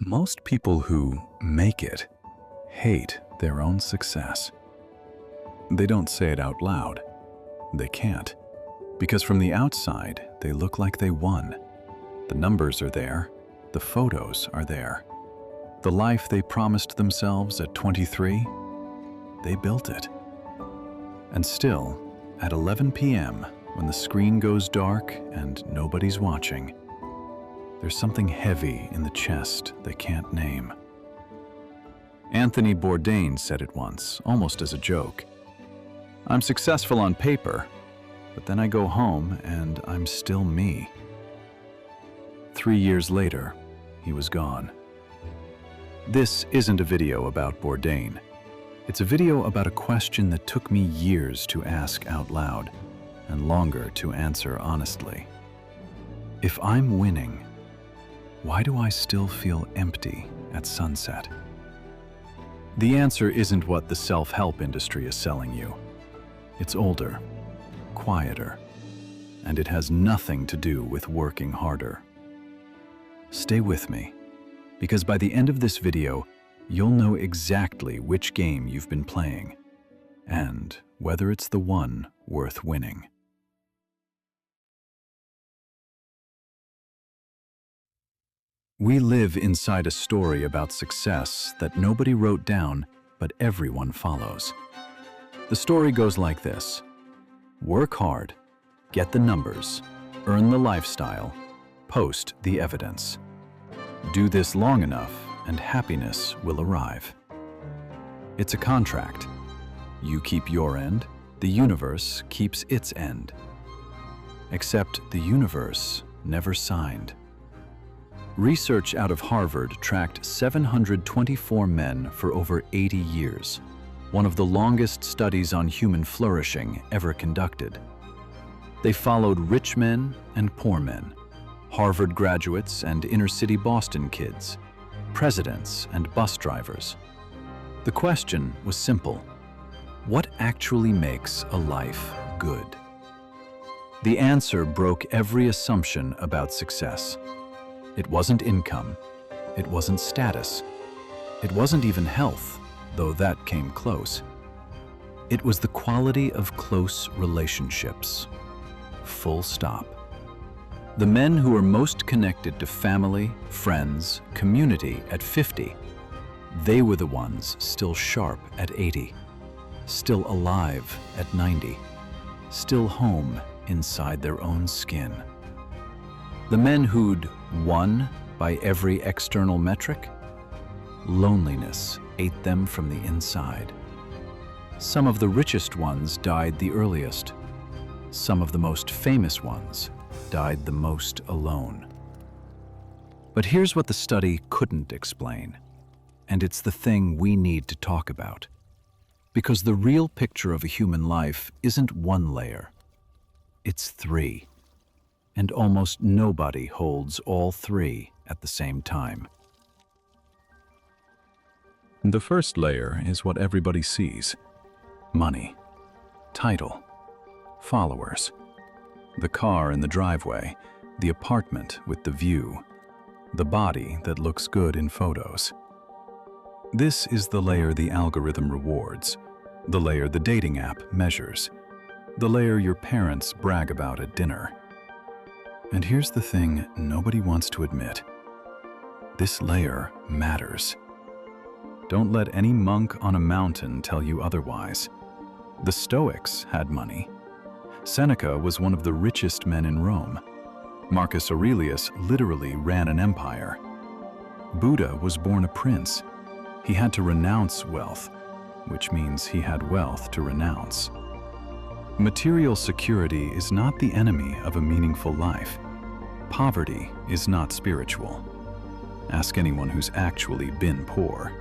Most people who make it hate their own success. They don't say it out loud. They can't. Because from the outside, they look like they won. The numbers are there. The photos are there. The life they promised themselves at 23, they built it. And still, at 11 p.m., when the screen goes dark and nobody's watching, there's something heavy in the chest they can't name. Anthony Bourdain said it once, almost as a joke. I'm successful on paper, but then I go home and I'm still me. 3 years later, he was gone. This isn't a video about Bourdain. It's a video about a question that took me years to ask out loud and longer to answer honestly. If I'm winning, why do I still feel empty at sunset? The answer isn't what the self-help industry is selling you. It's older, quieter, and it has nothing to do with working harder. Stay with me, because by the end of this video, you'll know exactly which game you've been playing, and whether it's the one worth winning. We live inside a story about success that nobody wrote down, but everyone follows. The story goes like this: work hard, get the numbers, earn the lifestyle, post the evidence. Do this long enough and happiness will arrive. It's a contract. You keep your end, the universe keeps its end. Except the universe never signed. Research out of Harvard tracked 724 men for over 80 years, one of the longest studies on human flourishing ever conducted. They followed rich men and poor men, Harvard graduates and inner-city Boston kids, presidents and bus drivers. The question was simple: what actually makes a life good? The answer broke every assumption about success. It wasn't income, it wasn't status, it wasn't even health, though that came close. It was the quality of close relationships. Full stop. The men who were most connected to family, friends, community at 50, they were the ones still sharp at 80, still alive at 90, still home inside their own skin. The men who'd won by every external metric, loneliness ate them from the inside. Some of the richest ones died the earliest. Some of the most famous ones died the most alone. But here's what the study couldn't explain, and it's the thing we need to talk about. Because the real picture of a human life isn't one layer, it's three. And almost nobody holds all three at the same time. The first layer is what everybody sees: money, title, followers, the car in the driveway, the apartment with the view, the body that looks good in photos. This is the layer the algorithm rewards, the layer the dating app measures, the layer your parents brag about at dinner. And here's the thing nobody wants to admit: this layer matters. Don't let any monk on a mountain tell you otherwise. The Stoics had money. Seneca was one of the richest men in Rome. Marcus Aurelius literally ran an empire. Buddha was born a prince. He had to renounce wealth, which means he had wealth to renounce. Material security is not the enemy of a meaningful life. Poverty is not spiritual. Ask anyone who's actually been poor.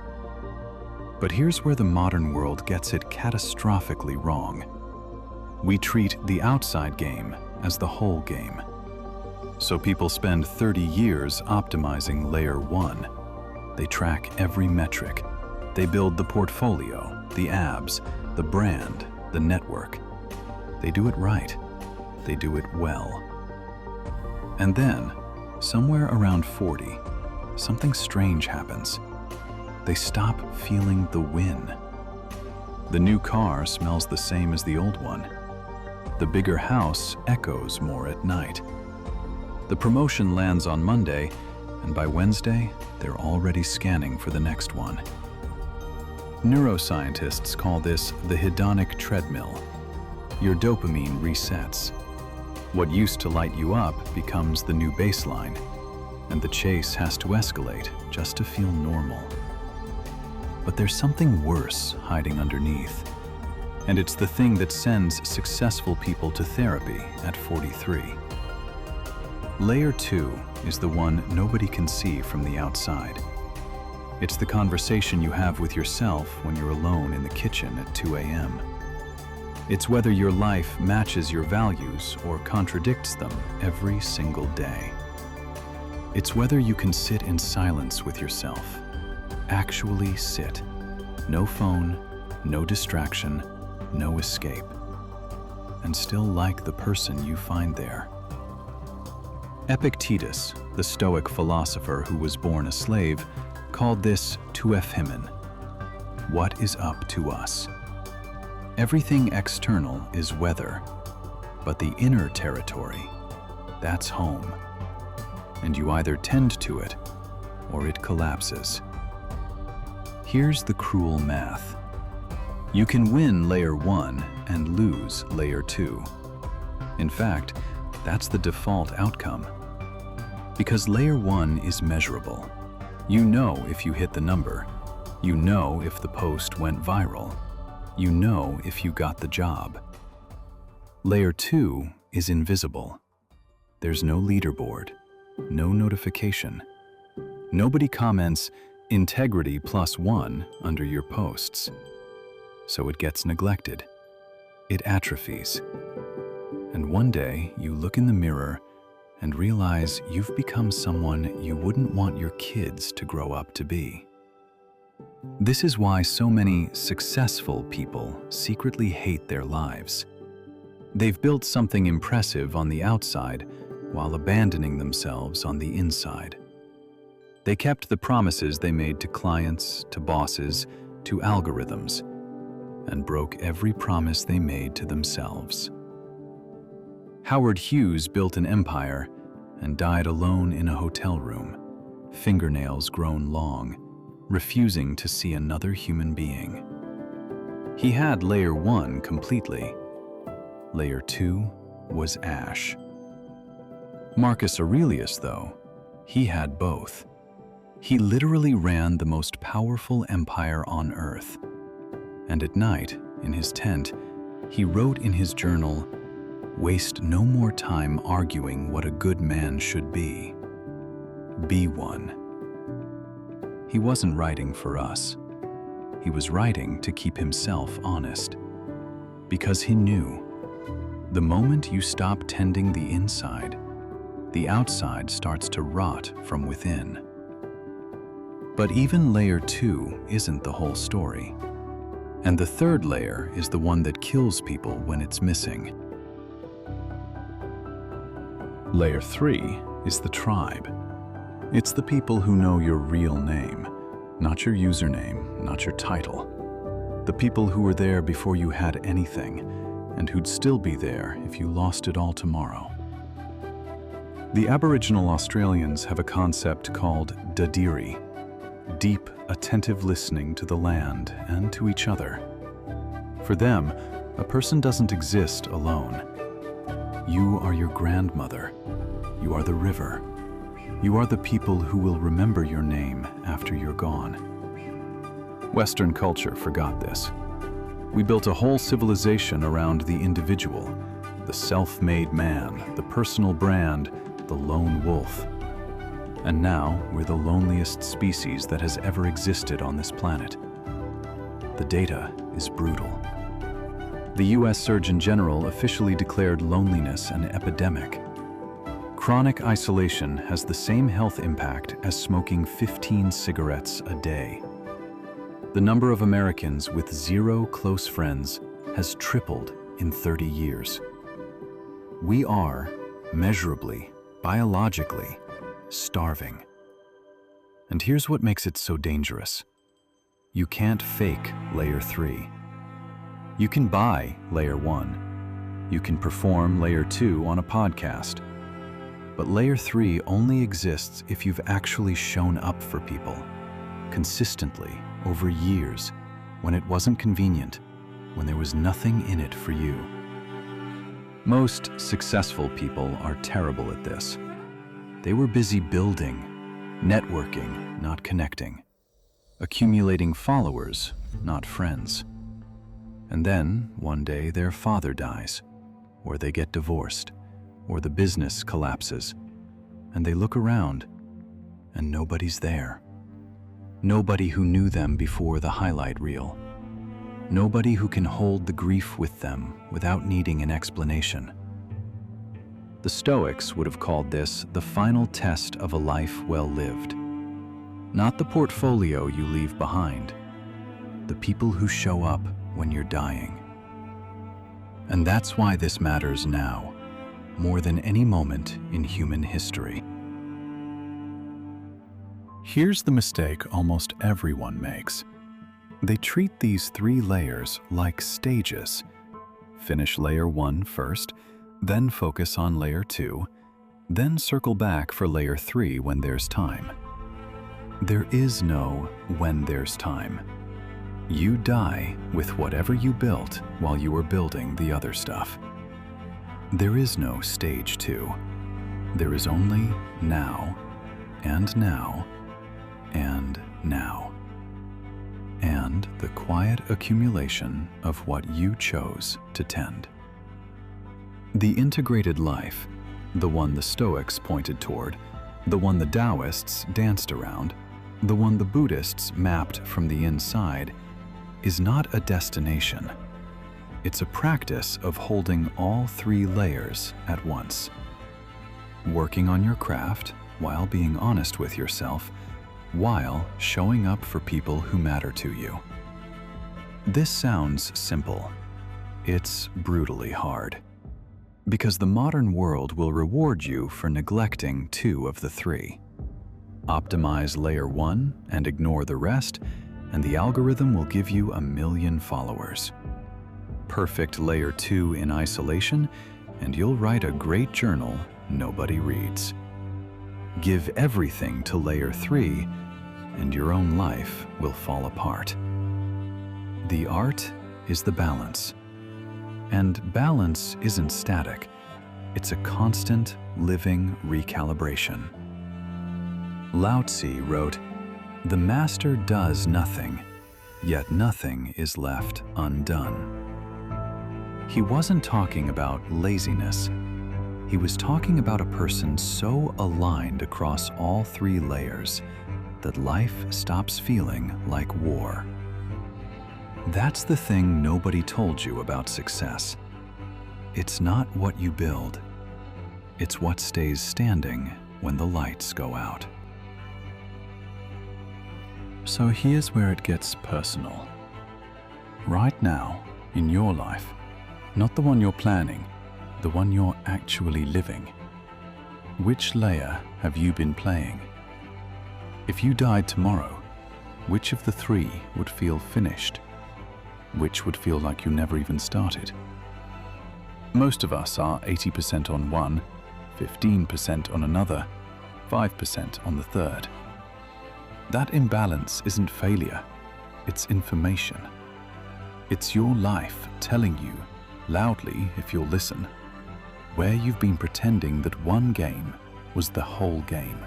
But here's where the modern world gets it catastrophically wrong. We treat the outside game as the whole game. So people spend 30 years optimizing layer one. They track every metric. They build the portfolio, the abs, the brand, the network. They do it right. They do it well. And then, somewhere around 40, something strange happens. They stop feeling the win. The new car smells the same as the old one. The bigger house echoes more at night. The promotion lands on Monday, and by Wednesday, they're already scanning for the next one. Neuroscientists call this the hedonic treadmill. Your dopamine resets. What used to light you up becomes the new baseline, and the chase has to escalate just to feel normal. But there's something worse hiding underneath, and it's the thing that sends successful people to therapy at 43. Layer 2 is the one nobody can see from the outside. It's the conversation you have with yourself when you're alone in the kitchen at 2 a.m. It's whether your life matches your values or contradicts them every single day. It's whether you can sit in silence with yourself. Actually sit. No phone, no distraction, no escape. And still like the person you find there. Epictetus, the Stoic philosopher who was born a slave, called this tuephemen. What is up to us? Everything external is weather, but the inner territory, that's home. And you either tend to it, or it collapses. Here's the cruel math. You can win layer 1 and lose layer 2. In fact, that's the default outcome. Because layer 1 is measurable. You know if you hit the number. You know if the post went viral. You know if you got the job. Layer 2 is invisible. There's no leaderboard, no notification. Nobody comments integrity +1 under your posts. So it gets neglected. It atrophies. And one day you look in the mirror and realize you've become someone you wouldn't want your kids to grow up to be. This is why so many successful people secretly hate their lives. They've built something impressive on the outside while abandoning themselves on the inside. They kept the promises they made to clients, to bosses, to algorithms, and broke every promise they made to themselves. Howard Hughes built an empire and died alone in a hotel room, fingernails grown long, refusing to see another human being. He had layer 1 completely. Layer 2 was ash. Marcus Aurelius, though, he had both. He literally ran the most powerful empire on earth. And at night, in his tent, he wrote in his journal, "Waste no more time arguing what a good man should be. Be one." He wasn't writing for us. He was writing to keep himself honest. Because he knew, the moment you stop tending the inside, the outside starts to rot from within. But even layer 2 isn't the whole story. And the third layer is the one that kills people when it's missing. Layer 3 is the tribe. It's the people who know your real name, not your username, not your title. The people who were there before you had anything, and who'd still be there if you lost it all tomorrow. The Aboriginal Australians have a concept called Dadiri, deep, attentive listening to the land and to each other. For them, a person doesn't exist alone. You are your grandmother. You are the river. You are the people who will remember your name after you're gone. Western culture forgot this. We built a whole civilization around the individual, the self-made man, the personal brand, the lone wolf. And now we're the loneliest species that has ever existed on this planet. The data is brutal. The US Surgeon General officially declared loneliness an epidemic. Chronic isolation has the same health impact as smoking 15 cigarettes a day. The number of Americans with 0 close friends has tripled in 30 years. We are, measurably, biologically, starving. And here's what makes it so dangerous. You can't fake layer 3. You can buy layer 1. You can perform layer 2 on a podcast. But layer 3 only exists if you've actually shown up for people, consistently, over years, when it wasn't convenient, when there was nothing in it for you. Most successful people are terrible at this. They were busy building, networking, not connecting, accumulating followers, not friends. And then, one day, their father dies, or they get divorced, or the business collapses, and they look around, and nobody's there. Nobody who knew them before the highlight reel. Nobody who can hold the grief with them without needing an explanation. The Stoics would have called this the final test of a life well lived. Not the portfolio you leave behind, the people who show up when you're dying. And that's why this matters now, more than any moment in human history. Here's the mistake almost everyone makes. They treat these 3 layers like stages. Finish layer 1 first, then focus on layer 2, then circle back for layer 3 when there's time. There is no when there's time. You die with whatever you built while you were building the other stuff. There is no stage 2. There is only now, and now, and now. And the quiet accumulation of what you chose to tend. The integrated life, the one the Stoics pointed toward, the one the Taoists danced around, the one the Buddhists mapped from the inside, is not a destination. It's a practice of holding all 3 layers at once. Working on your craft while being honest with yourself, while showing up for people who matter to you. This sounds simple. It's brutally hard. Because the modern world will reward you for neglecting 2 of the 3. Optimize layer 1 and ignore the rest, and the algorithm will give you 1,000,000 followers. Perfect layer 2 in isolation, and you'll write a great journal nobody reads. Give everything to layer 3, and your own life will fall apart. The art is the balance. And balance isn't static. It's a constant, living recalibration. Lao Tzu wrote, "The master does nothing, yet nothing is left undone." He wasn't talking about laziness. He was talking about a person so aligned across all 3 layers that life stops feeling like war. That's the thing nobody told you about success. It's not what you build. It's what stays standing when the lights go out. So here's where it gets personal. Right now, in your life, not the one you're planning, the one you're actually living, which layer have you been playing? If you died tomorrow, which of the 3 would feel finished? Which would feel like you never even started? Most of us are 80% on one, 15% on another, 5% on the third. That imbalance isn't failure, it's information. It's your life telling you, loudly if you'll listen, where you've been pretending that one game was the whole game.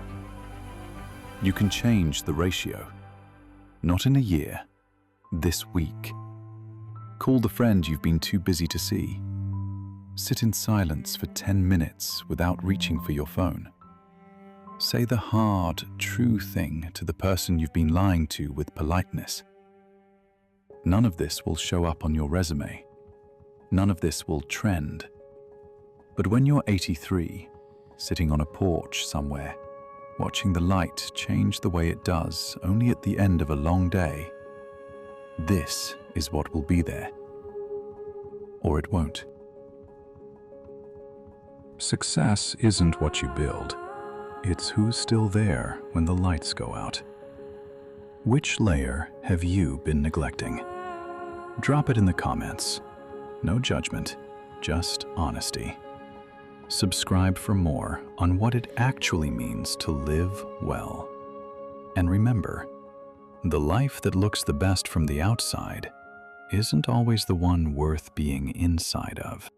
You can change the ratio. Not in a year, this week. Call the friend you've been too busy to see. Sit in silence for 10 minutes without reaching for your phone. Say the hard, true thing to the person you've been lying to with politeness. None of this will show up on your resume. None of this will trend. But when you're 83, sitting on a porch somewhere, watching the light change the way it does only at the end of a long day, this is what will be there. Or it won't. Success isn't what you build. It's who's still there when the lights go out. Which layer have you been neglecting? Drop it in the comments. No judgment, just honesty. Subscribe for more on what it actually means to live well. And remember, the life that looks the best from the outside isn't always the one worth being inside of.